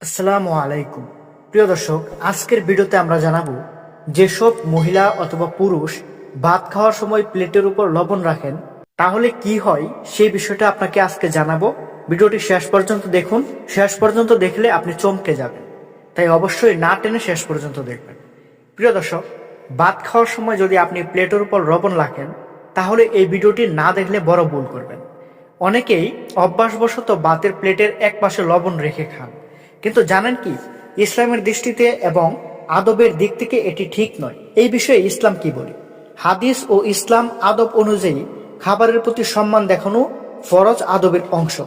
আসসালামু আলাইকুম। প্রিয় দর্শক, আজকের ভিডিওতে আমরা জানাবো যেসব মহিলা অথবা পুরুষ ভাত খাওয়ার সময় প্লেটের উপর লবণ রাখেন তাহলে কি হয় সেই বিষয়টা আপনাকে আজকে জানাবো। ভিডিওটি শেষ পর্যন্ত দেখুন, শেষ পর্যন্ত দেখলে আপনি চমকে যাবেন, তাই অবশ্যই না টেনে শেষ পর্যন্ত দেখবেন। প্রিয় দর্শক, ভাত খাওয়ার সময় যদি আপনি প্লেটের উপর লবণ রাখেন তাহলে এই ভিডিওটি না দেখলে বড় ভুল করবেন। অনেকেই অভ্যাসবশত ভাতের প্লেটের এক পাশে লবণ রেখে খান, কিন্তু জানেন কি ইসলামের দৃষ্টিতে এবং আদবের দিক থেকে এটি ঠিক নয়। এই বিষয়ে ইসলাম কি বলে? হাদিস ও ইসলাম আদব অনুযায়ী খাবারের প্রতি সম্মান দেখানো ফরজ আদবের অংশ।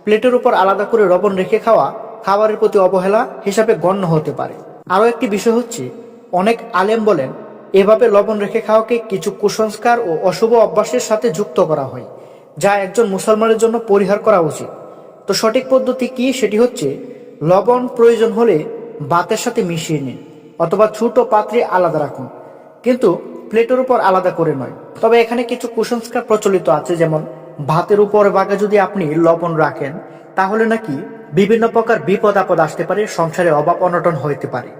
প্লেটের উপর আলাদা করে লবণ রেখে খাওয়া খাবারের প্রতি অবহেলা হিসাবে গণ্য হতে পারে। আরও একটি বিষয় হচ্ছে, অনেক আলেম বলেন এভাবে লবণ রেখে খাওয়াকে কিছু কুসংস্কার ও অশুভ অভ্যাসের সাথে যুক্ত করা হয়, যা একজন মুসলমানের জন্য পরিহার করা উচিত। তো সঠিক পদ্ধতি কি? সেটি হচ্ছে, লবণ প্রয়োজন হলে ভাতের সাথে মিশিয়ে নিন অথবা ছোট পাত্রে আলাদা রাখুন, কিন্তু প্লেটের উপর আলাদা করে নয়। তবে এখানে কিছু কুসংস্কার প্রচলিত আছে, যেমন ভাতের উপর ভাগে যদি আপনি লবণ রাখেন তাহলে নাকি বিভিন্ন প্রকার বিপদ আপদ আসতে পারে, সংসারে অভাব অনটন হইতে পারে।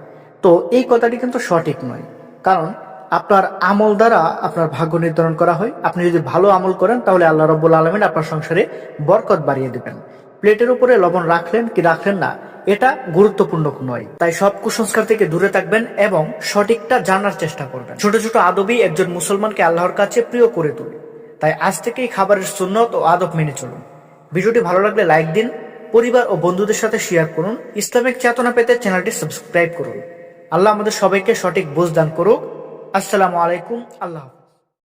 তো এই কথাটি কিন্তু সঠিক নয়, কারণ আপনার আমল দ্বারা আপনার ভাগ্য নির্ধারণ করা হয়। আপনি যদি ভালো আমল করেন তাহলে আল্লাহ রাব্বুল আলামিন আপনার সংসারে বরকত বাড়িয়ে দেবেন। প্লেটের উপরে লবণ রাখলেন কি রাখলেন না এটা গুরুত্বপূর্ণ নয়। তাই সব কুসংস্কার থেকে দূরে থাকবেন এবং সঠিকটা জানার চেষ্টা করবেন। ছোট ছোট আদবই একজন মুসলমানকে আল্লাহর কাছে প্রিয় করে তোলে। তাই আজ থেকেই খাবারের সুন্নত ও আদব মেনে চলুন। ভিডিওটি ভালো লাগলে লাইক দিন, পরিবার ও বন্ধুদের সাথে শেয়ার করুন। ইসলামিক চেতনা পেতে চ্যানেলটি সাবস্ক্রাইব করুন। আল্লাহ আমাদের সবাইকে সঠিক বুঝ দান করুক। আসসালামু আলাইকুম। আল্লাহ।